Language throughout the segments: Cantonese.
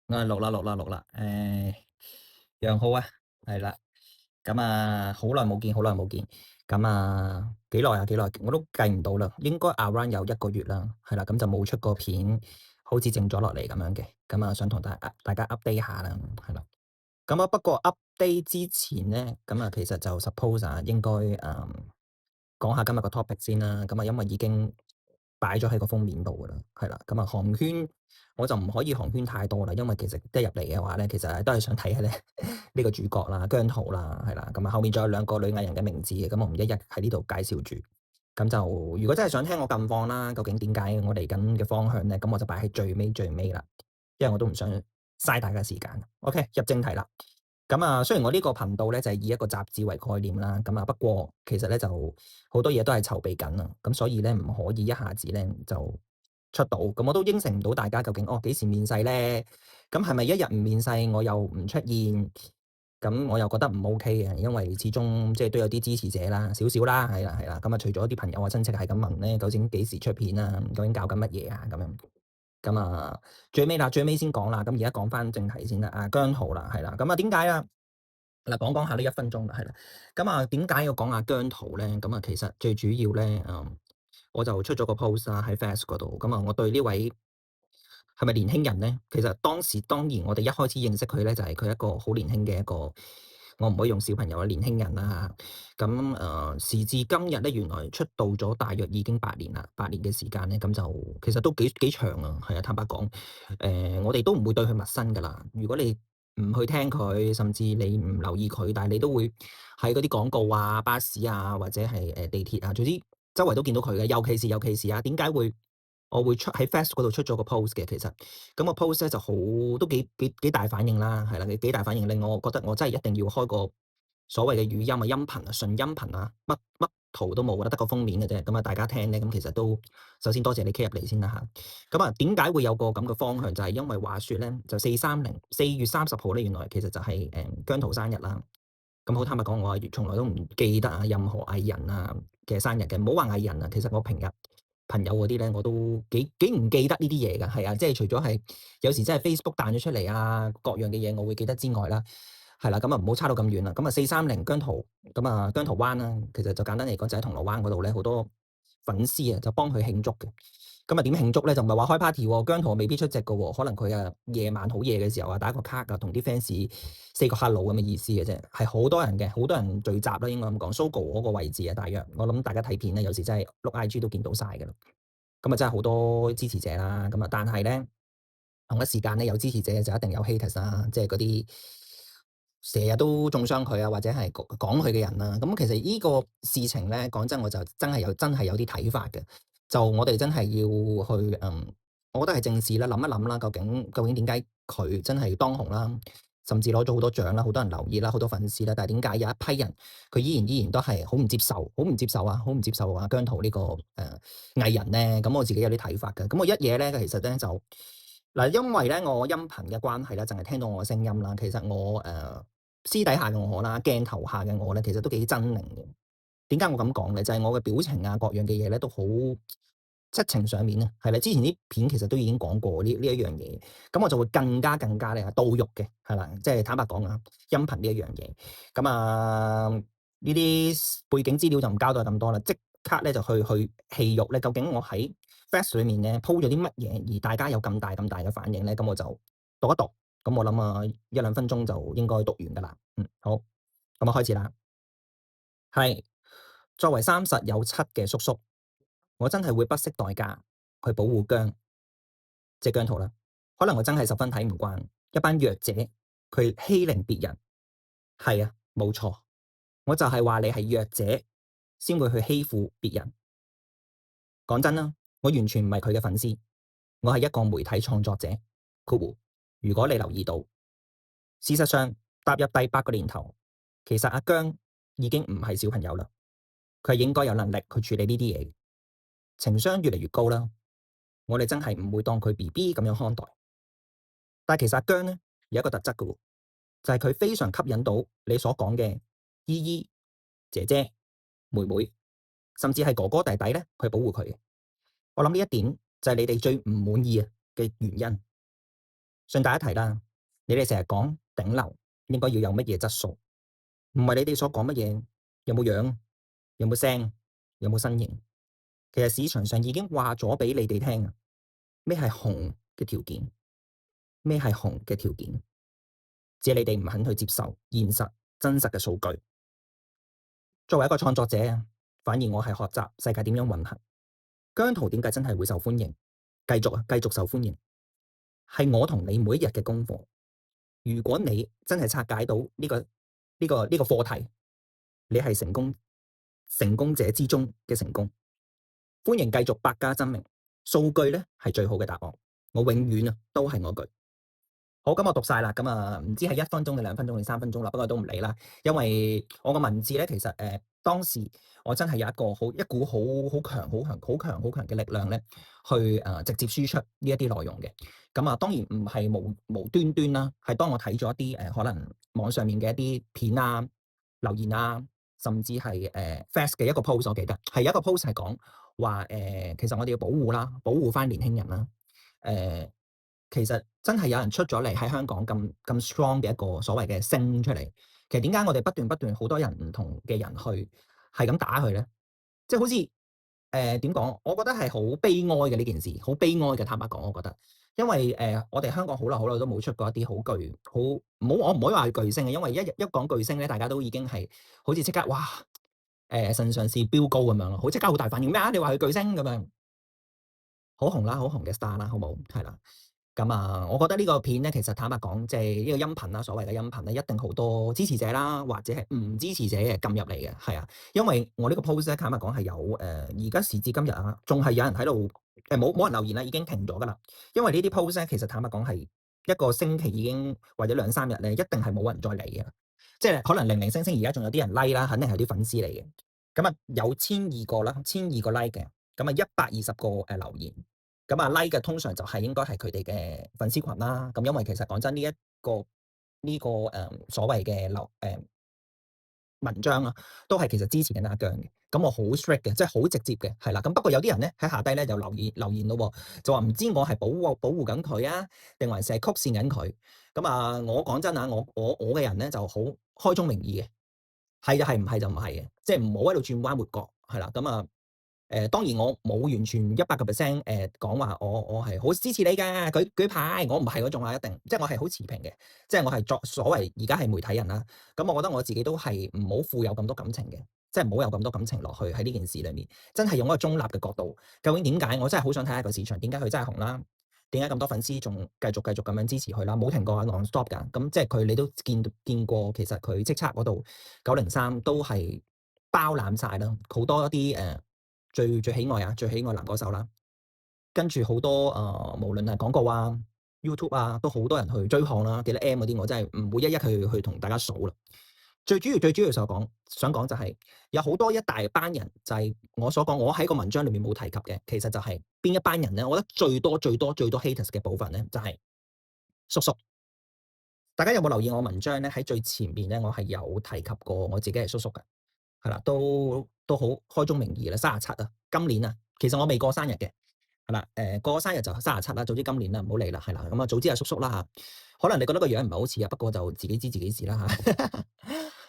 錄啦。楊浩啊，係啦。咁啊，好耐冇見。咁啊，幾耐啊？幾耐？我都計唔到啦。應該 around 有1個月啦。係啦，咁就冇出過片，好似靜咗落嚟咁樣嘅。咁啊，想同大家 update 下啦。係啦。咁啊，不過 update 之前咧，咁啊，其實就 suppose 啊，應該講下今日個 topic 先啦。咁啊，因為已經擺咗喺個封面度噶啦，係啦。咁啊，寒暄我就唔可以寒暄太多啦，因為其實一入嚟嘅話咧，其實都係想睇下咧呢個主角啦，姜濤啦，係啦。咁啊，後面仲有2個女藝人嘅名字嘅，咁我唔一一喺呢度介紹住。咁就如果真係想聽我近況啦，究竟點解我嚟緊嘅方向咧，咁我就擺喺最尾啦，因為我都唔想嘥大家時間。OK，入正題啦。咁啊，雖然我呢個頻道咧就係以一個雜誌為概念啦，咁啊不過其實咧就好多嘢都係籌備緊啊，咁所以咧唔可以一下子咧就出到，咁我都應承唔到大家究竟幾時面世咧？咁係咪一日唔面世我又唔出現？咁我又覺得唔 OK 嘅，因為始終即係都有啲支持者啦，少少啦，係啦。咁啊，除咗啲朋友啊親戚係咁問咧，究竟幾時出片啊？究竟搞緊乜嘢啊？咁樣。咁啊，最尾先講啦。咁而家講翻正題先啦。姜濤啦，係啦。咁啊，點解啊？嗱，講下呢1分鐘啦，係啦。咁啊，點解要講下姜濤咧？咁啊，其實最主要咧，我就出咗個 post 啦喺 Facebook 嗰度。咁啊，我對呢位係咪年輕人咧？其實當然我哋一開始認識佢咧，就係佢一個好年輕嘅一個，我唔可以用小朋友嘅年輕人啦。咁時至今日咧，原來出道咗大約已經8年啦，8年嘅時間咧，咁就其實都幾長啊。係啊，坦白講，我哋都唔會對佢陌生噶啦。如果你唔去聽佢，甚至你唔留意佢，但係你都會喺嗰啲廣告啊、巴士啊，或者係地鐵啊，總之周圍都見到佢嘅。尤其是啊，點解我會出喺 Facebook 嗰度出咗個 post 嘅？其實咁個 post 咧就好都幾大反應啦，係啦，幾大反應，令我覺得我真係一定要開個所謂嘅語音啊、音頻啊、純音頻啊，乜圖都冇，得個封面嘅啫。咁啊，大家聽咧，咁其實都首先多謝你 K 入嚟先啦嚇。咁啊，點解會有個咁嘅方向？就係因為話説咧，就4月30號咧，原來其實就係姜濤生日啦。咁好坦白講，我從來都唔記得任何藝人嘅生日嘅。唔好話藝人啊，其實我平日朋友嗰啲咧，我都幾唔記得呢啲嘢㗎。係啊，即係除咗係有時真係 Facebook 彈咗出嚟啊，各樣嘅嘢我會記得之外啦，係啦。咁啊，唔好差到咁遠啦。咁啊430姜濤，咁啊姜濤灣啦，其實就簡單嚟講就喺銅鑼灣嗰度咧，好多粉絲就幫佢慶祝嘅。咁啊點慶祝咧？就唔係話開 party 喎，姜濤未必出席嘅喎，可能佢夜晚好夜嘅時候打個卡同啲 fans say 個 hello 咁嘅意思嘅啫，係好多人嘅，好多人聚集啦，應該咁講。Sogo 嗰個位置大約我諗大家睇片咧，有時真係碌 IG 都見到晒㗎啦。咁啊真係好多支持者啦，咁啊但係咧同一時間咧有支持者就一定有 haters 啦，即係嗰啲成日都中傷佢或者係講佢嘅人啦。咁其實呢個事情咧，講真我就真係有啲睇法嘅。就我哋真係要去我覺得係正視啦，諗一諗啦，究竟點解佢真係當紅啦，甚至攞咗好多獎啦，好多人留意啦，好多粉絲啦，但係點解有一批人佢依然都係好唔接受，姜濤呢個藝人咧？咁我自己有啲睇法嘅。咁我一嘢咧，其實咧就嗱，因為咧我音頻嘅關係咧，淨係聽到我嘅聲音啦。其實我私底下嘅我啦，鏡頭下嘅我咧，其實都幾猙獰嘅。點解我咁講咧？就係我嘅表情各樣嘅嘢咧，都好七情上面啊，係啦。之前啲片其實都已經講過呢一樣嘢，咁我就會更加咧到肉嘅，係啦，即係坦白講音頻呢一樣嘢。咁呢啲背景資料就唔交代咁多啦，即刻咧就去戲肉咧。究竟我喺 Flash 裏面咧鋪咗啲乜嘢，而大家有咁大嘅反應咧？咁我就讀一讀。咁我諗1-2分鐘就應該讀完噶啦。好，咁我開始啦。係。作為30有7嘅叔叔，我真係會不惜代價去保護即係姜濤啦。可能我真係十分睇唔慣一班弱者佢欺凌別人。係啊，冇錯，我就係話你係弱者先會去欺負別人。講真啦，我完全唔係佢嘅粉絲，我係一個媒體創作者。括弧，如果你留意到，事實上踏入第8個年頭，其實阿姜已經唔係小朋友啦，佢係應該有能力去處理呢啲嘢。情商越嚟越高啦，我哋真係唔會當佢 BB 咁樣看待。但係其實阿姜咧有一個特質嘅喎，就係佢非常吸引到你所講嘅姨姨、姐姐、妹妹，甚至係哥哥弟弟咧去保護佢嘅。我諗呢一點就係你哋最唔滿意嘅原因。順帶一提啦，你哋成日講頂流應該要有乜嘢質素，唔係你哋所講乜嘢有冇樣、有冇聲、有冇身形。其實市場上已經話咗俾你哋聽啊，咩係紅嘅條件，咩係紅嘅條件，只係你哋唔肯去接受現實真實嘅數據。作為一個創作者啊，反而我係學習世界點樣運行，姜濤點解真係會受歡迎，繼續受歡迎，係我同你每一日嘅功課。如果你真係拆解到呢個課題，你係成功者之中嘅成功。歡迎繼續百家爭鳴，數據咧係最好嘅答案。我永遠啊都係嗰句。好，咁我讀晒啦，咁啊唔知係1分鐘定2分鐘定3分鐘啦，不過都唔理啦，因為我個文字咧其實當時我真係有一股好強嘅力量咧，去直接輸出呢一啲內容嘅。咁啊當然唔係無端端啦，係當我睇咗一啲可能網上面嘅一啲片啊、留言啊，甚至係Fast 嘅一個 post，我記得係有一個 post 係講話其實我哋要保護啦，保護翻年輕人啦，其實真係有人出咗嚟喺香港咁 strong 嘅一個所謂嘅聲出嚟。其實點解我哋不斷好多人唔同嘅人去係咁打佢咧？即係好似點講？我覺得係好悲哀嘅呢件事，好悲哀嘅。坦白講，我覺得，因為我哋香港好耐都冇出過一啲我唔可以話係巨星嘅，因為一講巨星咧，大家都已經係好似即刻哇腎上腺飆高咁樣咯，即刻好大反應咩啊？你話佢巨星咁樣，好紅啦，好紅嘅 star 啦，好冇？係啦。咁啊，我覺得呢個片咧，其實坦白講，即係呢個音頻啦，所謂嘅音頻咧，一定好多支持者啦，或者係唔支持者嘅撳入嚟嘅，係啊，因為我呢個 post 咧，坦白講係有而家時至今日啊，仲係有人喺度冇人留言啦，已經停咗噶啦。因為呢啲 post 咧，其實坦白講係一個星期已經或者2、3日咧，一定係冇人再嚟嘅，即係可能零零星星而家仲有啲人 like 啦，肯定係啲粉絲嚟嘅。咁啊，有1,200個啦，1,200個 like 嘅，咁啊120個留言。咁啊 like 嘅通常就係應該係佢哋嘅粉絲群啦。咁因為其實講真呢個所謂嘅文章啊，都係其實支持緊阿姜嘅。咁我好 strict 嘅，即係好直接嘅，係啦。咁不過有啲人咧喺下低咧就留言咯，就話唔知我係保護緊佢啊，定還是係曲線緊佢。咁啊，我講真啊，我嘅人咧就好開宗明義嘅，係就係，唔係就唔係嘅，即係唔好喺度轉彎抹角，係啦。咁啊。當然我冇完全100%講話我係好支持你嘅，舉牌，我唔係嗰種啊，一定，即係我係好持平嘅，即係我係作所謂而家係媒體人啦。咁我覺得我自己都係唔好負有咁多感情嘅，即係唔好有咁多感情落去喺呢件事裏面，真係用一個中立嘅角度，究竟點解我真係好想睇下個市場點解佢真係紅啦？點解咁多粉絲仲繼續咁樣支持佢啦？冇停過 non-stop 㗎，咁即係你都見過，其實佢叱咤嗰度903都係包攬晒啦，好多一啲最喜愛男歌手啦，跟住好多無論係廣告啊、YouTube 啊，都好多人去追看啦，幾多 M 嗰啲，我真係唔會一去同大家數啦。最主要想講就係有好多一大班人，就係我所講，我喺個文章裏面冇提及嘅，其實就係邊一班人咧？我覺得最多 haters 嘅部分咧，就係叔叔。大家有冇留意我文章咧？喺最前面咧，我係有提及過我自己係叔叔嘅。係啦，都好開宗明義啦，37啊，今年啊，其實我未過生日嘅，係啦，過咗生日就37啦，早知今年啦，唔好理啦，係啦，咁啊，早知係叔叔啦嚇，可能你覺得個樣唔係好似啊，不過就自己知自己事啦嚇，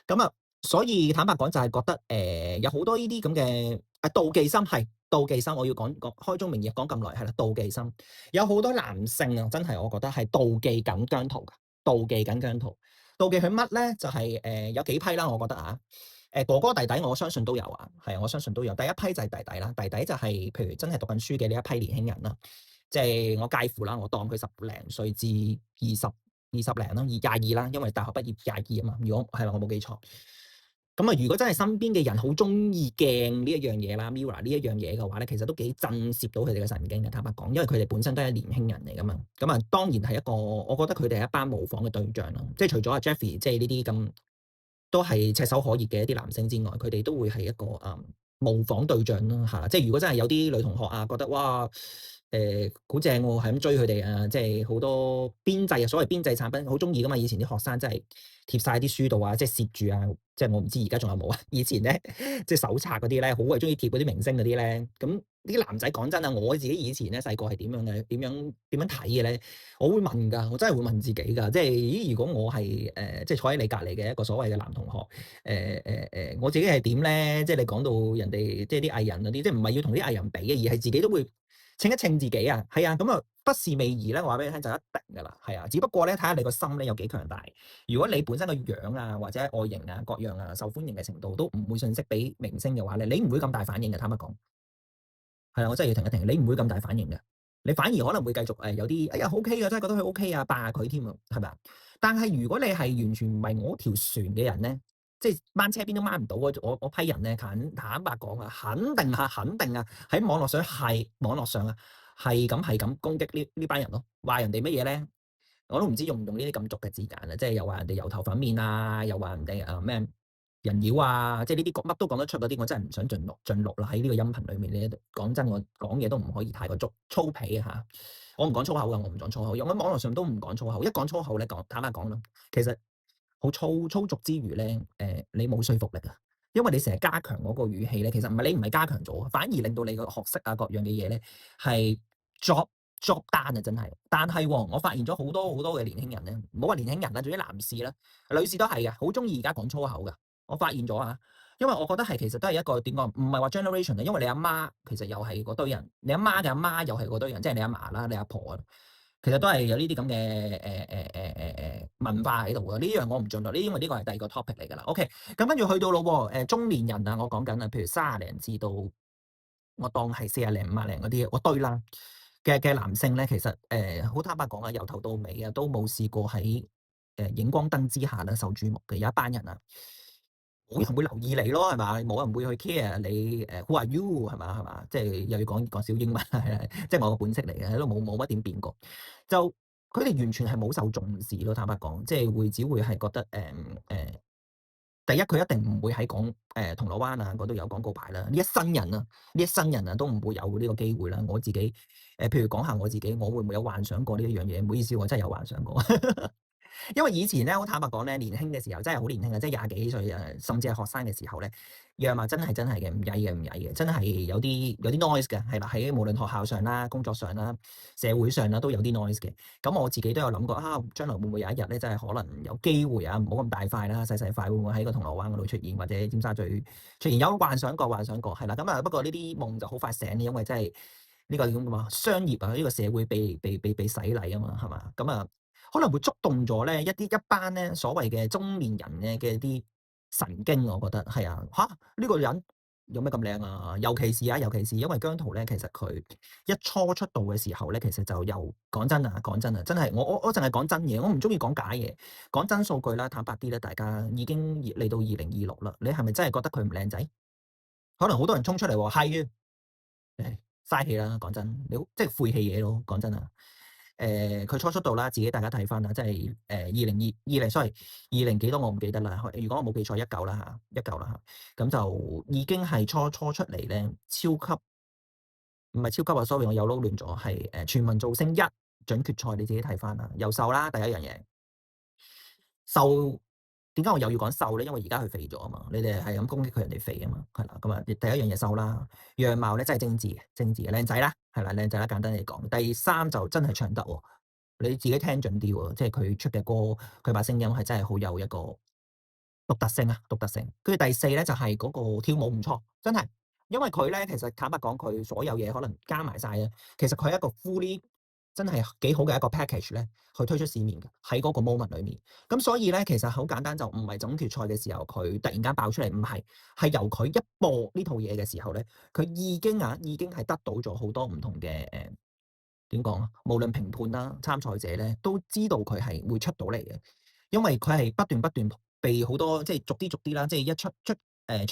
咁啊，所以坦白講就係覺得有好多呢啲咁嘅妒忌心，係妒忌心，我要講開宗明義講咁耐，係啦，妒忌心，有好多男性啊，真係我覺得係妒忌緊姜濤㗎，妒忌緊姜濤，妒忌佢乜咧？就係有幾批啦，我覺得啊。哥哥弟弟我相信都有啊，係啊，我相信都有。第一批就係弟弟啦，弟弟就係譬如真係讀緊書嘅呢一批年輕人啦，即係我介乎啦，我當佢10零歲至20零啦，22啦，因為大學畢業22啊嘛。如果係啦，我冇記錯。咁啊，如果真係身邊嘅人好中意鏡呢一樣嘢啦，Mirror 呢一樣嘢嘅話咧，其實都幾震懾到佢哋嘅神經嘅。坦白講，因為佢哋本身都係年輕人嚟噶嘛。咁啊，當然係一個，我覺得佢哋係一班模仿嘅對象啦。即係除咗阿 Jeffrey，即係呢啲咁。都係炙手可熱嘅一啲男星之外，佢哋都會係一個模仿對象啦嚇。即係如果真係有啲女同學啊，覺得哇好正喎，係咁追佢哋啊，即係好多邊製啊，所謂邊製產品好中意噶嘛。以前啲學生真係貼晒啲書度啊，即係攝住啊，即係我唔知而家仲有冇啊。以前咧即係手冊嗰啲咧，好鬼中意貼嗰啲明星嗰啲咧，咁啲男仔講真啊，我自己以前咧細個係點樣嘅，點樣睇嘅咧？我會問㗎，我真係會問自己㗎，即係咦，如果我係即係坐喺你隔離嘅一個所謂嘅男同學，我自己係點咧？即係你講到人哋即係啲藝人嗰啲，即係唔係要同啲藝人比嘅，而係自己都會稱一稱自己啊，係啊，咁啊不是味兒咧，我話俾你聽就一定㗎啦，係啊，只不過咧睇下你個心咧有幾強大。如果你本身個樣啊或者外形啊各樣啊受歡迎嘅程度都唔會遜色俾明星嘅話咧，你唔會咁大反應嘅，坦白講。係啊，我真係要停一停，你唔會咁大反應嘅，你反而可能會繼續有啲哎呀 OK 嘅，真係覺得佢 OK 啊，扮下佢添啊，係咪啊？但係如果你係完全唔係我條船嘅人咧，即係掹車邊都掹唔到嗰批人咧，坦白講啊，肯定啊，喺網絡上啊，係咁攻擊呢班人咯，話人哋乜嘢咧？我都唔知用唔用呢啲咁俗嘅字眼啊，即係又話人哋油頭粉面啊，又話人哋咩人妖啊，即係呢啲乜都講得出嗰啲，我真係唔想盡錄啦。喺呢個音頻裏面咧，講真，我講嘢都唔可以太過粗鄙啊嚇。我唔講粗口㗎，我唔講粗口，我喺網絡上都唔講粗口。一講粗口咧，坦白講啦，其實好粗俗之餘咧，你冇說服力啊，因為你成日加強嗰個語氣咧，其實你唔係加強咗，反而令到你個學識啊各樣嘅嘢咧係作單啊，真係。但係喎，我發現咗好多好多嘅年輕人咧，唔好話年輕人啦，仲有啲男士啦、女士都係嘅，好中意而家講粗口㗎。我發現咗啊，因為我覺得係其實都係一個點講，唔係話 generation 啊，因為你阿媽其實又係嗰堆人，你阿媽嘅阿媽又係嗰堆人，即係你阿嫲啦、你阿婆啊，其實都係有呢啲咁嘅文化喺度嘅。呢樣我唔進入，因為呢個係第二個 topic 嚟㗎啦。OK，咁跟住去到咯喎，中年人啊，我講緊啊，譬如30零至到我當係40零50零嗰啲，我堆啦嘅男性咧，其實好坦白講啊，由頭到尾啊，都冇試過喺熒光燈之下咧受注目嘅。有一班人啊，冇人會留意你咯，係嘛？冇人會去 care 你who are you 係嘛？即係又要講少英文，即係我個本色嚟嘅，都冇乜點變過。就佢哋完全係冇受重視咯，坦白講，即係只會係覺得第一佢一定唔會喺銅鑼灣啊嗰度有廣告牌啦。呢一生人啊都唔會有呢個機會啦。我自己譬如講下我自己，我會唔會有幻想過呢一樣嘢？唔好意思，我真係有幻想過。因為以前咧，好坦白講咧，年輕嘅時候真係好年輕嘅，即係廿幾歲甚至係學生嘅時候咧，樣貌真係嘅，唔曳嘅，真係有啲 noise 嘅，係啦，喺無論學校上啦、工作上啦、社會上啦，都有啲 noise 嘅。咁我自己都有諗過啊，將來會唔會有一日咧，真係可能有機會啊，唔好咁大塊啦，細塊會唔會喺個銅鑼灣嗰度出現，或者尖沙咀出現？有幻想過，係啦。咁啊，不過呢啲夢就好快醒，因為真係呢個點講啊，商業啊，呢個社會被洗禮啊嘛，係嘛？咁啊。可能會觸動咗咧一班咧所謂嘅中年人嘅啲神經，我覺得係啊嚇呢個人有咩咁靚啊？尤其是因為姜濤咧，其實佢一初出道嘅時候咧，其實就又講真啊，真係我淨係講真嘢，我唔中意講假嘢，講真數據啦，坦白啲咧，大家已經嚟到2026啦，你係咪真係覺得佢唔靚仔？可能好多人衝出嚟喎，係啊。誒，嘥氣啦，講真，你即係晦氣嘢咯，講真啊。佢初出道啦，自己大家睇翻啦，即係2020 sorry 20幾多我唔記得啦。如果我冇記錯19啦嚇，19啦嚇，咁就已經係初出嚟咧，超級唔係超級啊，sorry 我又撈亂咗，係全民造星1準決賽，你自己睇翻啦，又瘦啦，第一樣嘢。瘦點解我又要講瘦咧？因為而家佢肥咗啊嘛，你哋係咁攻擊佢人哋肥啊嘛，係啦，咁啊第一樣嘢瘦啦，樣貌咧真係精緻嘅靚仔啦，係啦靚仔啦，簡單嚟講。第三就真係唱得喎，你自己聽準啲喎，即係佢出嘅歌，佢把聲音係真係好有一個獨特性。跟住第四咧就係嗰個跳舞唔錯，真係，因為佢咧其實坦白講，佢所有嘢可能加埋晒啊，其實佢係一個 fully 真係幾好嘅一個 package 咧，去推出市面嘅喺嗰個 moment 裏面。咁所以咧，其實好簡單，就唔係總決賽嘅時候佢突然間爆出嚟，唔係，係由佢一播呢套嘢嘅時候咧，佢已經係得到咗好多唔同嘅點講啊？無論評判啦、參賽者咧，都知道佢係會出到嚟嘅，因為佢係不斷被好多即係逐啲啦，即係一出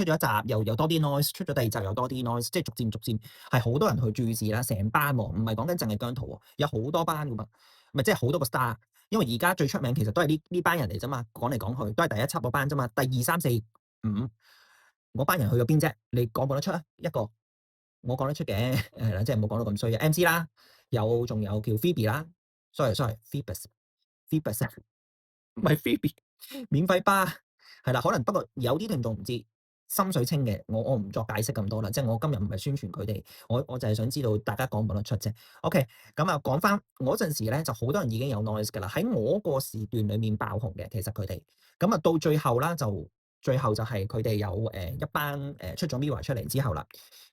咗一集又多啲 noise，出咗第二集又多啲 noise，即係逐漸係好多人去注視啦，成班喎，唔係講緊淨係姜濤喎，有好多班噶嘛，咪即係好多個 star，因為而家最出名其實都係呢班人嚟啫嘛，講嚟講去都係第一輯嗰班啫嘛，第2、3、4、5嗰班人去咗邊啫？你講唔講得出啊？一個我講得出嘅，係啦，即係唔好講到咁衰嘅 MC 啦，仲有叫 Phoebe 啦，sorry，Phoebus，唔係 Phoebe，免費巴，係啦，可能不過有啲聽眾唔知心水清嘅，我唔作解釋咁多啦，即係我今日唔係宣傳佢哋，我就係想知道大家講唔講得出啫。OK，咁啊講翻嗰陣時咧，就好多人已經有 noise 㗎啦，喺我個時段裡面爆紅嘅，其實佢哋，咁啊到最後啦，最後就係佢哋有一班出咗 MIRROR 出嚟之後啦，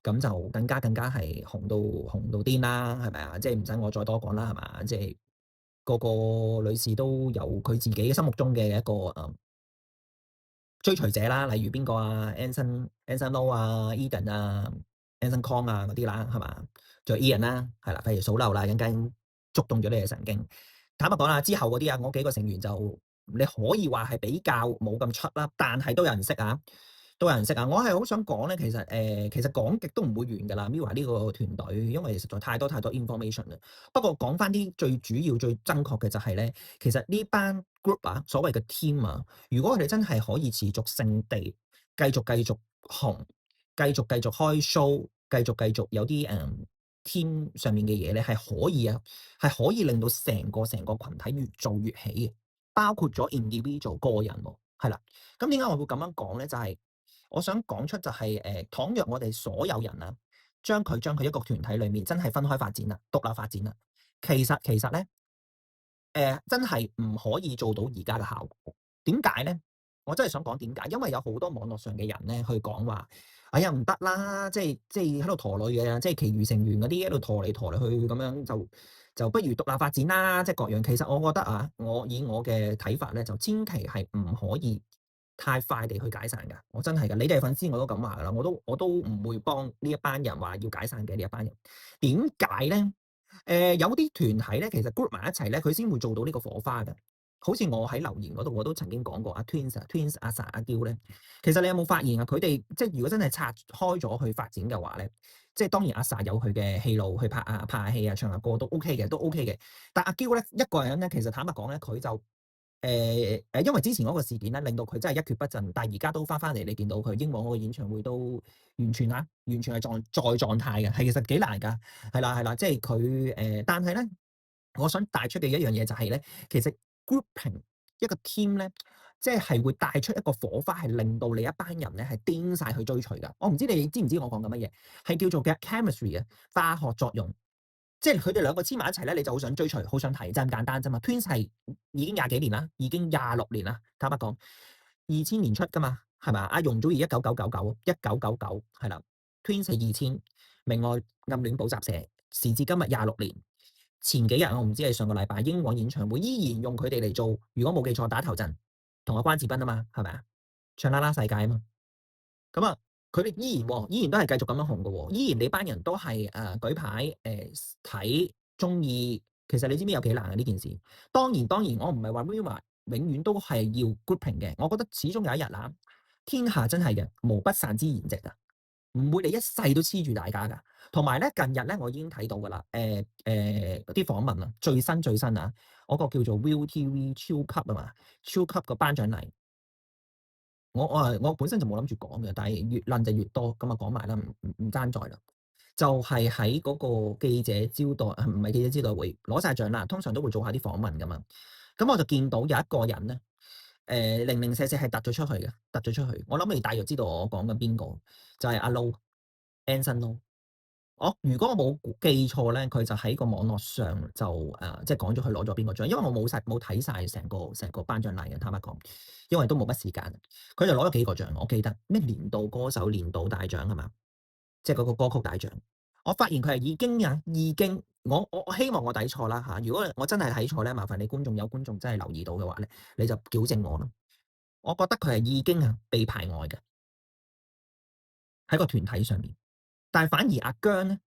咁就更加係紅到癲啦，係咪啊？即係唔使我再多講啦，係嘛？即係個個女士都有佢自己心目中嘅一個追隨者啦，例如邊個啊，Anson Lo 啊，Eden 啊，Anson Kong 啊嗰啲啦，係嘛？仲有 Ian 啦，係啦，譬如數漏啦，陣間觸動咗你嘅神經。坦白講啦，之後嗰啲啊，我幾個成員就你可以話係比較冇咁出啦，但係都有人識啊，都有人識啊。我係好想講咧，其實講極都唔會完㗎啦，MIRROR 呢個團隊，因為實在太多 information 啦。不過講翻啲最主要、最真確嘅就係咧，其實呢班 group 啊，所謂嘅 team 啊，如果佢哋真係可以持續性地繼續紅，繼續開 show，繼續有啲team 上面嘅嘢咧，係可以啊，係可以令到成個群體越做越起嘅，包括咗 individual 個人喎，係啦。咁點解我會咁樣講咧？就係、我想講出就係、倘若我哋所有人啊，將佢一個團體裏面真係分開發展啦，獨立發展啦，其實咧。真係唔可以做到而家嘅效果。點解咧？我真係想講點解，因為有好多網絡上嘅人咧去講話，哎呀唔得啦，即係喺度陀女嘅，即係其餘成員嗰啲喺度陀嚟陀嚟去咁樣就不如獨立發展啦，即係各樣。其實我覺得啊，以我嘅睇法咧，就千祈係唔可以太快地去解散㗎。我真係㗎，你哋係粉絲我都咁話㗎啦，我都唔會幫呢一班人話要解散嘅呢一班人。點解咧？有啲團體咧，其實 group 埋一齊咧，佢先會做到呢個火花嘅。好似我喺留言嗰度，我都曾經講過阿 Twins 阿 Sa 阿嬌咧，其實你有冇發現啊？佢哋即係如果真係拆開咗去發展嘅話咧，即係當然阿 Sa 有佢嘅戲路去拍下戲啊，唱下歌都 OK 嘅，都 OK 嘅。但阿嬌咧一個人咧，其實坦白講咧，佢就因為之前嗰個事件咧，令到佢真係一蹶不振，但係而家都翻嚟，你見到佢英皇嗰個演唱會都完全係在狀態嘅，係其實幾難㗎，係啦，即係佢但係咧，我想帶出嘅一樣嘢就係咧，其實 grouping 一個 team 咧，即係會帶出一個火花，係令到你一班人咧係癲晒去追隨㗎。我唔知你知唔知我講緊乜嘢，係叫做嘅 chemistry 啊，化學作用。即係佢哋兩個黐埋一齊咧，你就好想追隨，好想睇，就咁簡單啫嘛。Twins 係已經廿幾年啦，已經26年啦。坦白講，2000年出噶嘛，係咪？阿容祖兒1999係啦。Twins 係2000，明愛暗戀補習社，時至今日26年。前幾日我唔知係上個禮拜英皇演唱會，依然用佢哋嚟做，如果冇記錯打頭陣，同阿關智斌啊嘛，係咪啊？唱啦啦世界啊嘛。咁啊，佢哋依然都係繼續咁樣紅嘅喎，依然你班人都係舉牌睇中意，其實你知唔知有幾難啊呢件事？當然，我唔係話 MIRROR 永遠都係要 grouping 嘅，我覺得始終有一日啦，天下真係嘅無不散之筵席啊，唔會你一世都黐住大家㗎。同埋咧，近日咧我已經睇到㗎啦，啲訪問啊，最新啊，嗰個叫做 ViuTV 超級啊嘛，超級個頒獎禮。我本身就冇諗住講嘅，但係越論就越多，咁啊講埋啦，唔爭在啦。就係喺嗰個記者招待，唔係記者招待會攞晒獎啦，通常都會做下啲訪問噶嘛。咁我就見到有一個人咧，零零舍舍係突咗出去嘅，突咗出去。我諗你大約知道我講緊邊個，就係阿 Low，Anson Lo。如果我冇記錯咧，佢就喺個網絡上就即係講咗佢攞咗邊個獎，因為我冇睇晒成個頒獎禮嘅，坦白講，因為都冇乜時間。佢就攞咗幾個獎，我記得咩年度歌手年度大獎係嘛？即係嗰個歌曲大獎。我發現佢係已經，我希望我睇錯啦嚇。如果我真係睇錯咧，麻煩你有觀眾真係留意到嘅話咧，你就矯正我啦。我覺得佢係已經被排外嘅喺個團體上面，但係反而阿姜咧。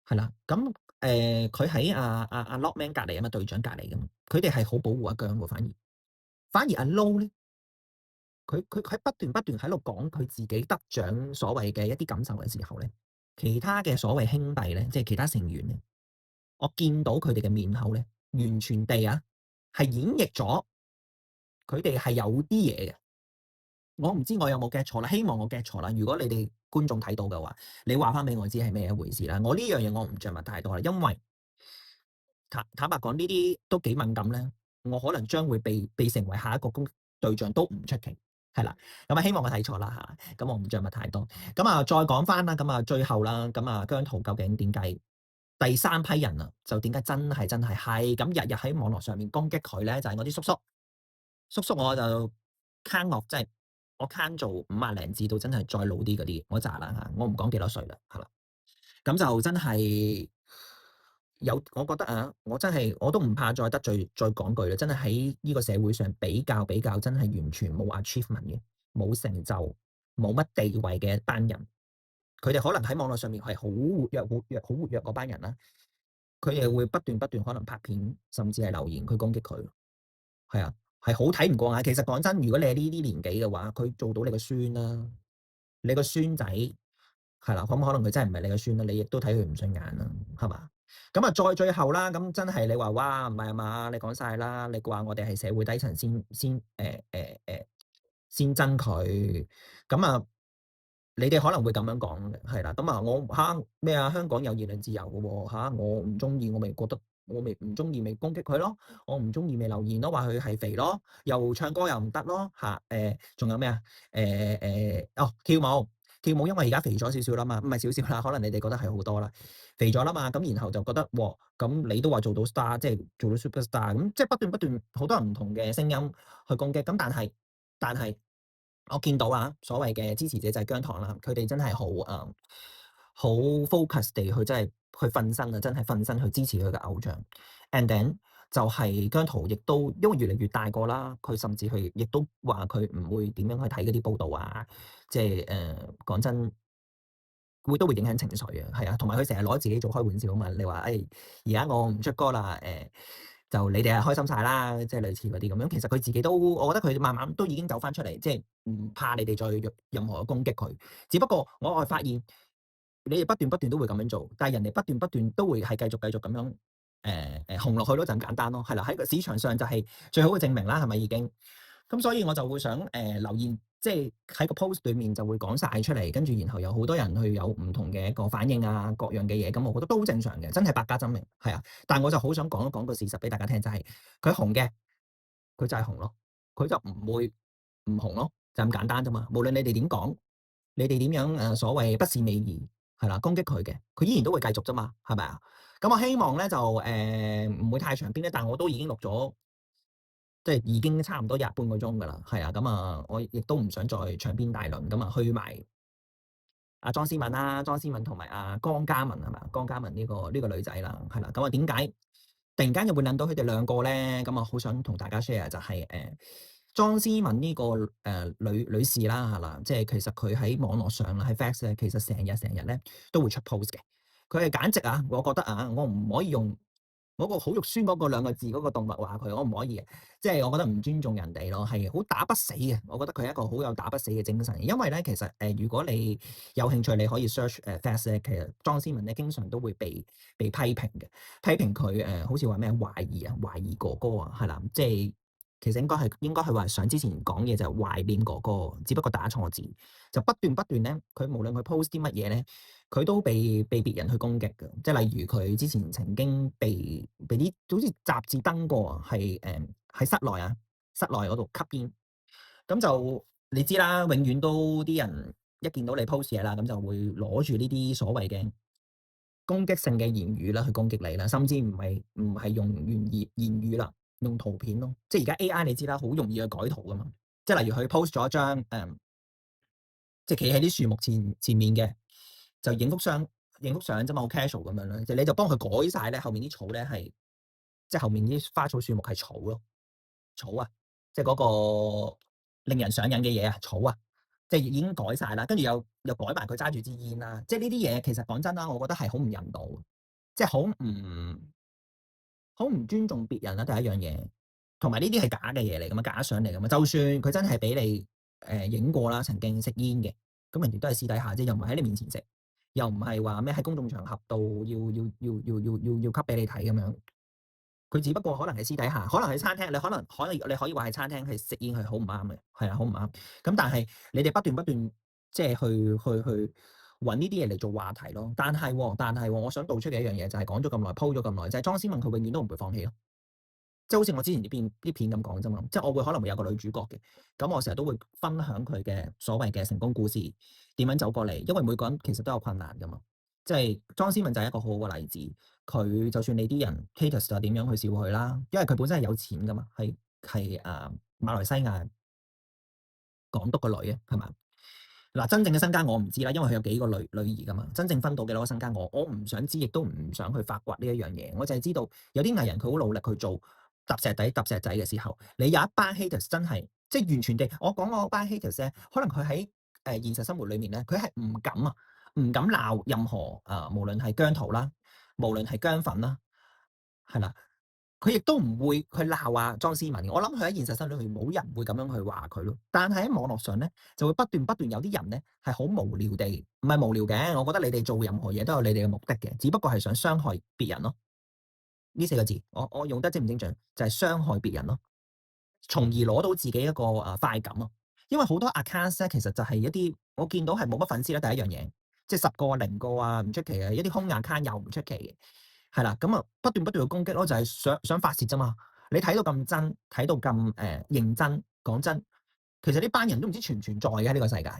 係啦，咁佢喺阿 Lockman 隔離啊嘛，隊長隔離噶嘛，佢哋係好保護阿姜喎，反而阿 Low 咧，佢喺不斷喺度講佢自己得獎所謂嘅一啲感受嘅時候咧，其他嘅所謂兄弟咧，即係其他成員咧，我見到佢哋嘅面口咧，完全地係演繹咗佢哋係有啲嘢嘅。我唔知我有冇 get 錯啦，希望我 get 錯啦。如果你哋觀眾睇到嘅話，你話翻俾我知係咩一回事啦。我呢樣嘢我唔着墨太多啦，因為坦白講呢啲都幾敏感咧。我可能將會被成為下一個對象都唔出奇。係啦，咁啊希望我睇錯啦嚇，咁我唔着墨太多。咁啊再講翻啦，咁啊最後啦，咁啊姜濤究竟點解第三批人啊，就點解真係咁日日喺網絡上面攻擊佢咧？就係我啲叔叔，叔叔我就 count 落，即係我 count 做50零至到真係再老啲嗰啲嗰扎啦嚇，我唔講幾多歲啦，係啦。咁就真係我覺得啊，我真係我都唔怕再得罪，再講句啦，真係喺呢個社會上比較真係完全冇 achievement 嘅，冇成就，冇乜地位嘅一班人。佢哋可能喺網絡上面係好活躍嗰班人啦，佢哋會不斷可能拍片，甚至係留言去攻擊佢。係啊，係好睇唔過眼。其實講真，如果你係呢啲年紀嘅話，佢做到你個孫啦，你個孫仔係啦，咁可能佢真係唔係你個孫啦，你亦都睇佢唔順眼啦，係嘛？咁啊，再最後啦，咁真係你話哇，唔係啊嘛？你講晒啦，你話我哋係社會低層先憎佢，咁啊，你哋可能會咁樣講嘅，係啦，咁啊，咩啊？香港有言論自由嘅喎，我唔中意，我咪覺得我咪唔中意，咪攻擊佢咯，我唔中意咪留言咯，話佢係肥咯，又唱歌又唔得咯，仲有咩啊？哦，跳舞，因為而家肥咗少少啦嘛，唔係少少啦，可能你哋覺得係好多啦，肥咗啦嘛，咁然後就覺得，喎，咁你都話做到 star，即係做到 super star，咁即係不斷好多唔同嘅聲音去攻擊，咁但係我見到啊，所謂嘅支持者就係姜糖啦，佢哋真係好 focus 地去真係去瞓身啊，真係瞓身去支持佢嘅偶像。And then 就係姜濤亦都因為越嚟越大個啦，佢甚至佢亦都話佢唔會點樣去睇嗰啲報道啊，即係講真。都會影響情緒嘅，係啊，同埋佢成日攞自己做開玩笑啊嘛。你話誒，而家我唔出歌啦，就你哋係開心晒啦，即係類似嗰啲咁樣。其實佢自己都，我覺得佢慢慢都已經走翻出嚟，即係唔怕你哋再任何嘅攻擊佢。只不過我係發現你哋不斷都會咁樣做，但係人哋不斷都會係繼續咁樣紅落去咯，就咁簡單咯，係啦。喺個市場上就係最好嘅證明啦，係咪已經？咁所以我就會想留言，即係喺個 post 裏面就會講晒出嚟，跟住然後有好多人去有唔同嘅一個反應啊，各樣嘅嘢，咁我覺得都好正常嘅，真係百家爭鳴，係啊。但係我就好想講一講個事實俾大家聽，就係佢紅嘅，佢就係紅咯，佢就唔會唔紅咯，就咁簡單啫嘛。無論你哋點講，你哋點樣所謂不是美儀係啦，攻擊佢嘅，佢依然都會繼續啫嘛，係咪啊？咁我希望咧就唔會太長篇咧，但我都已經錄咗。即係已經差唔多半個鐘㗎啦，係啊，咁啊，我亦都唔想再長篇大論，咁啊，去埋阿莊思敏啦，莊思敏同埋阿江嘉文係咪啊？江嘉文呢個女仔啦，係啦，咁啊點解突然間又會諗到佢哋兩個咧？咁啊，好想同大家 share 就係莊思敏呢個女士啦，係啦，即係其實佢喺網絡上啦，喺 Facts 咧，其實成日咧都會出 post 嘅。佢係簡直啊，我覺得啊，我唔可以用嗰個好肉酸嗰個兩個字嗰個動物話佢，我唔可以嘅，即係我覺得唔尊重人哋咯，係好打不死嘅。我覺得佢係一個好有打不死嘅精神。因為咧，其實如果你有興趣，你可以 search Facts 咧，其實莊思文咧經常都會被批評嘅，批評佢好似話咩懷疑哥哥啊，係啦，即係其實應該係話想之前講嘢就係懷念哥哥，只不過打錯字，就不斷咧，佢無論佢 post 啲乜嘢咧。佢都被別人去攻擊嘅，即係例如佢之前曾經被啲好似雜誌登過啊，係喺室內嗰度吸煙，咁就你知啦，永遠都啲人一見到你 post 嘢啦，咁就會攞住呢啲所謂嘅攻擊性嘅言語啦，去攻擊你啦，甚至唔係用言語啦，用圖片咯，即係而家 AI 你知啦，好容易去改圖噶嘛，即係例如佢 post 咗一張即係企喺啲樹木前面嘅，就影幅相啫嘛，好 casual 咁樣啦。就你就幫佢改晒咧，後面啲草咧係，即係後面啲花草樹木係草咯，草啊，即係嗰個令人上癮嘅嘢啊，草啊，即係已經改晒啦。跟住又改埋佢揸住支煙啦，即係呢啲嘢其實講真啦，我覺得係好唔人道，即係好唔尊重別人啦。第一樣嘢，同埋呢啲係假嘅嘢嚟噶嘛，假相嚟噶嘛。就算佢真係俾你影過啦，曾經食煙嘅，咁人哋都係私底下啫，又唔係喺你面前食，又唔係話咩喺公眾場合度要吸俾你睇咁樣。佢只不過可能係私底下，可能喺餐廳，你可以話係餐廳係食煙係好唔啱嘅，係啊，好唔啱。咁但係你哋不斷即係去揾呢啲嘢嚟做話題咯。但係我想道出嘅一樣嘢就係講咗咁耐，鋪咗咁耐，就係莊思敏佢永遠都唔會放棄咯。即係好似我之前啲片咁講啫嘛，即係我會可能會有個女主角嘅，咁我成日都會分享佢嘅所謂嘅成功故事點樣走過嚟，因為每個人其實都有困難噶嘛。即係莊思敏就係一個好好嘅例子，佢就算你啲人 haters 就點樣去笑佢啦，因為佢本身係有錢噶嘛，係馬來西亞港督個女啊，係嘛？嗱，真正嘅身家我唔知啦，因為佢有幾個女兒噶嘛，真正分到幾多個身家我唔想知，亦都唔想去發掘呢一樣嘢。我就係知道有啲藝人佢好努力去做揼石底揼石仔嘅時候，你有一班 haters 真係即係完全地，我講我班 haters 咧，可能佢喺現實生活裏面咧，佢係唔敢鬧任何無論係姜濤啦，無論係姜粉啦，係啦。佢亦都唔會去鬧莊思文，我諗佢喺現實生活裏面冇人會咁樣去話佢咯。但係喺網絡上咧，就會不斷有啲人咧係好無聊地，唔係無聊嘅。我覺得你哋做任何嘢都有你哋嘅目的嘅，只不過係想傷害別人咯。呢四個字，我用得精唔精準？就係傷害別人咯，從而攞到自己一個快感咯。因為好多 account 咧，其實就係一啲我見到係冇乜粉絲啦。第一樣嘢，即係10個零個唔出奇嘅，一啲空 account 又唔出奇嘅。係啦，咁不斷去攻擊咯，就係想發泄啫嘛。你睇到咁真，睇到咁認真，講真，其實呢班人都唔知存唔存在嘅喺呢個世界，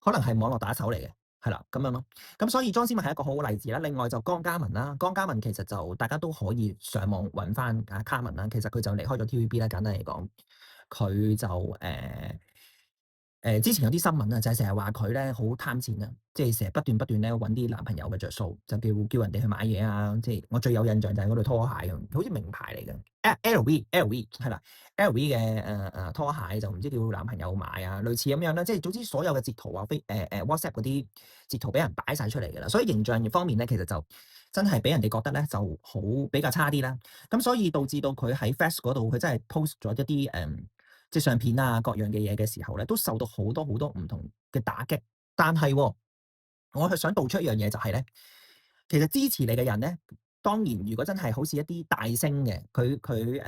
可能係網絡打手嚟嘅，係啦咁樣咯。咁所以莊思敏係一個好好例子啦。另外就江嘉文啦，江嘉文其實就大家都可以上網揾翻卡文啦。其實佢就離開咗 TVB 啦，簡單嚟講，佢就之前有啲新聞啊，就係成日話佢咧好貪錢啊，即係成日不斷咧揾啲男朋友嘅着數，就叫人哋去買嘢啊。即係我最有印象就係嗰對拖鞋咁，好似名牌嚟嘅，LV 係啦，LV 嘅拖鞋就唔知叫男朋友買啊，類似咁樣啦。即係總之所有嘅截圖啊，WhatsApp 嗰啲截圖俾人擺晒出嚟㗎啦。所以形象方面咧，其實就真係俾人哋覺得咧就好比較差啲啦。咁所以導致到佢喺 Fast 嗰度，佢真係 post 咗一啲即係相片啊，各樣嘅嘢嘅時候咧，都受到好多唔同嘅打擊。但係我係想道出一樣嘢就係咧，其實支持你嘅人咧，當然如果真係好似一啲大星嘅，佢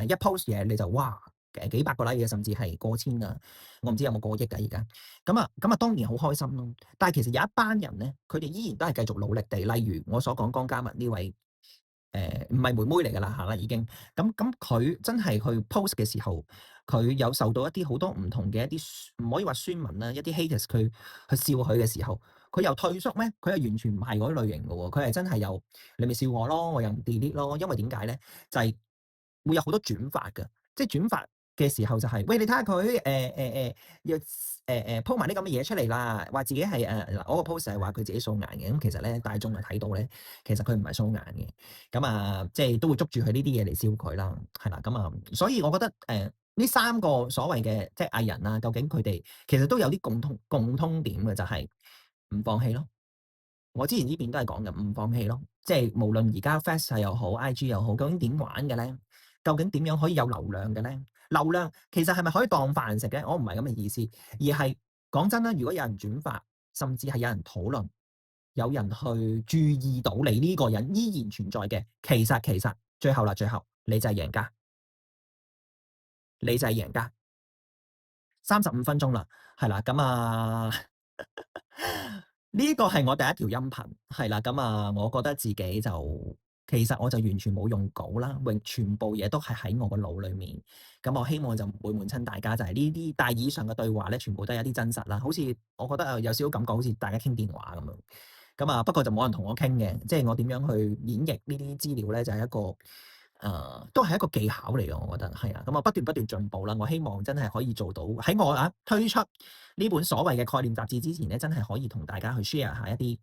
一 post 嘢你就哇幾百個 like 嘅，甚至係過千啊，我唔知有冇過億㗎而家。咁啊當然好開心咯。但係其實有一班人咧，佢哋依然都係繼續努力地，例如我所講江嘉文呢位。唔係妹妹嚟㗎啦嚇啦已經，咁佢真係去 post 嘅時候，佢有受到一啲好多唔同嘅一啲唔可以話酸民啦，一啲 haters 佢去笑佢嘅時候，佢又退縮咩？佢係完全唔係嗰類型嘅喎，佢係真係又你咪笑我咯，我又唔 delete 咯，因為點解咧？就係會有好多轉發嘅，即係轉發嘅時候就係、喂你睇下佢又鋪埋啲咁嘅嘢出嚟啦，話自己係嗱我個 post 係話佢自己素顏嘅，咁其實咧大眾就睇到咧，其實佢唔係素顏嘅，咁即係都會捉住佢呢啲嘢嚟笑佢啦，係啦，所以我覺得呢三個所謂嘅即係藝人啊，究竟佢哋其實都有啲共通點嘅，就係唔放棄咯。我之前呢邊都係講嘅，唔放棄咯。即係無論而家 Fast 又好，IG 又好，究竟點玩嘅咧？究竟點樣可以有流量嘅咧？流量其實係咪可以當飯食咧？我唔係咁嘅意思，而係講真啦，如果有人轉發，甚至係有人討論，有人去注意到你呢個人依然存在嘅，其實最後你就係贏家，你就係贏家。35分鐘啦，係啦，呢個係我第一條音頻，係啦，我覺得自己就其實我就完全冇用稿啦，全部嘢都係喺我個腦裡面。咁我希望就唔會悶親大家，就係呢啲。但係以上嘅對話咧，全部都係一啲真實啦，好似我覺得有少少感覺，好似大家傾電話咁樣。不過就冇人同我傾嘅，即係我點樣去演繹呢啲資料咧，就係一個都係一個技巧嚟嘅，我覺得係啊。不斷進步啦。我希望真係可以做到喺我推出呢本所謂嘅概念雜誌之前咧，真係可以同大家去 share 下一啲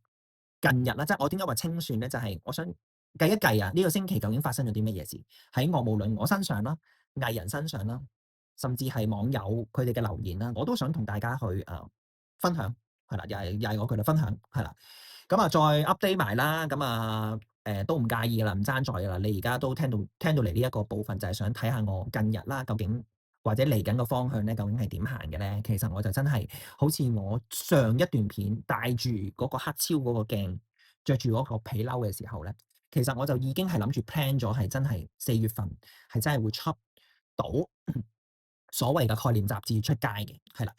近日啦。即係我點解話清算咧？就係我想計一計呢個星期究竟發生咗啲乜嘢事喺我無論我身上啦、藝人身上啦，甚至係網友佢哋嘅留言啦，我都想同大家去分享，係啦，又係我佢哋分享，係啦。再 update 埋啦，都唔介意噶啦，唔爭在噶啦。你而家都聽到嚟呢一個部分，就係想睇下我近日啦，究竟或者嚟緊個方向咧，究竟係點行嘅咧？其實我就真係好似我上一段片帶住嗰個黑超嗰個鏡，着住嗰個皮褸嘅時候咧，其實我就已經係諗住 plan 咗，係真係4月份係真係會出到所謂嘅概念雜誌出街嘅，係啦。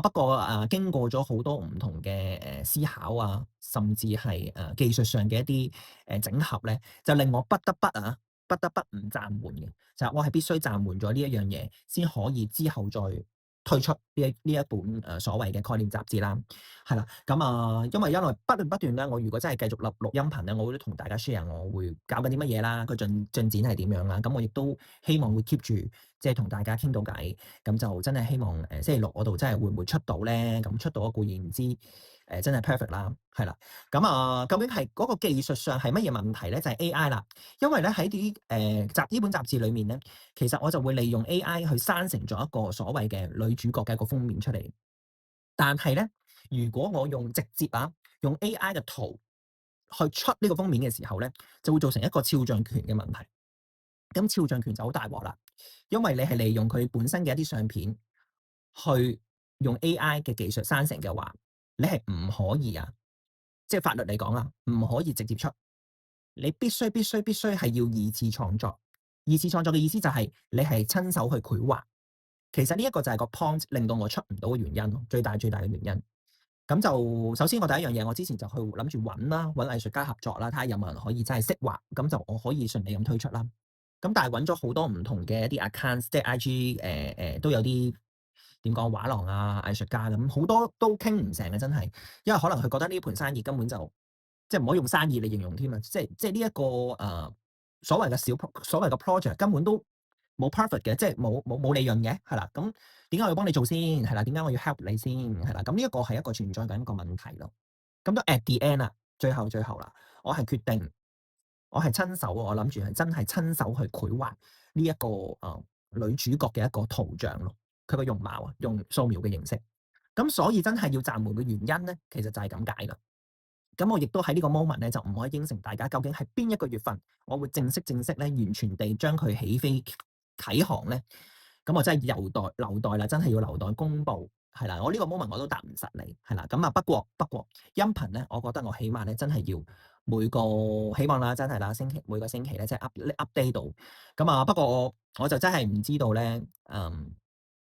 不過經過咗好多唔同嘅思考啊，甚至係技術上嘅一啲整合咧，就令我不得不不得不唔暫緩嘅，就係我係必須暫緩咗呢一樣嘢，先可以之後再推出呢一本所謂嘅概念雜誌啦，係啦。咁因為不斷咧，我如果真係繼續錄音頻咧，我會同大家 share 我會搞緊啲乜嘢啦，個進展係點樣啦。咁我亦都希望會 keep 住即係同大家傾到偈，咁就真係希望星期六嗰度真係會唔會出到咧？咁出到我固然唔知真係 perfect 啦，係啦。究竟係嗰個技術上係乜嘢問題咧？就係 AI 啦。因為咧喺啲呢本雜誌裏面咧，其實我就會利用 AI 去生成咗一個所謂嘅女主角嘅一個封面出嚟。但係咧，如果我直接用 AI 嘅圖去出呢個封面嘅時候咧，就會造成一個肖像權嘅問題。咁肖像權就好大鑊啦，因為你係利用佢本身嘅一啲相片去用 AI 嘅技術生成嘅話，你係唔可以即係法律嚟講唔可以直接出。你必須係要二次創作。二次創作嘅意思就係你係親手去繪畫。其實呢一個就係個 point 令到我出唔到嘅原因咯，最大嘅原因。咁就首先我第一樣嘢，我之前就去諗住揾藝術家合作啦，睇下有冇人可以真係識畫，咁就我可以順利咁推出啦。咁但係揾咗好多唔同嘅一啲 accounts，即係 IG 都有啲點講畫廊藝術家咁，好多都傾唔成嘅真係，因為可能佢覺得呢盤生意根本就即係唔可以用生意嚟形容添啊！即係呢一個所謂嘅所謂嘅 project 根本都冇 profit 嘅，即係冇利潤嘅，係啦。咁點解我要幫你做先？係啦，點解我要 help 你先？係啦。咁呢一個係一個存在緊一個問題咯。咁都 at the end 啦，最後啦，我係決定，我係親手，我諗住係真係親手去繪畫呢一個女主角嘅一個圖像咯，佢個容貌用掃描嘅形式。咁所以真係要暫緩嘅原因咧，其實就係咁解啦。咁我亦都喺呢個 moment 咧，就唔可以應承大家究竟係邊一個月份，我會正式咧，完全地將佢起飛啟航咧。咁我真係留待啦，真係要留待公佈，係啦。我呢個 moment 我都答唔實你，係啦。咁不過音頻咧，我覺得我起碼咧真係要每個希望啦，真係啦，每個星期咧即係 update 到。不過我就真係唔知道咧，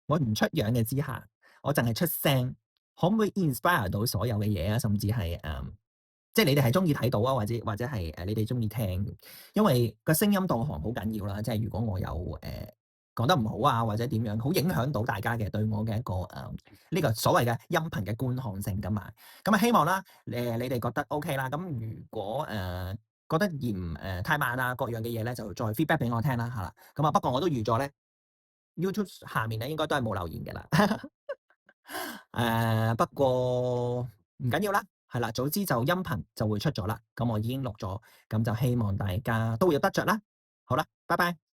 我唔出樣嘅之下，我淨係出聲，可唔可以 inspire 到所有嘅嘢啊？甚至係即係你哋係中意睇到或者係你哋中意聽，因為個聲音導航好緊要啦。即係如果我有講得唔好或者點樣，好影響到大家嘅對我嘅一個呢個所謂嘅音頻嘅觀看性㗎嘛。希望啦你哋覺得 OK 啦。咁如果覺得嫌太慢各樣嘅嘢咧，就再 feedback 俾我聽啦，係啦。不過我都預咗咧 YouTube 下面咧應該都係冇留言嘅啦。不過唔緊要啦，係啦，早知就音頻就會出咗啦。咁我已經錄咗，咁就希望大家都會有得着啦。好啦，拜拜。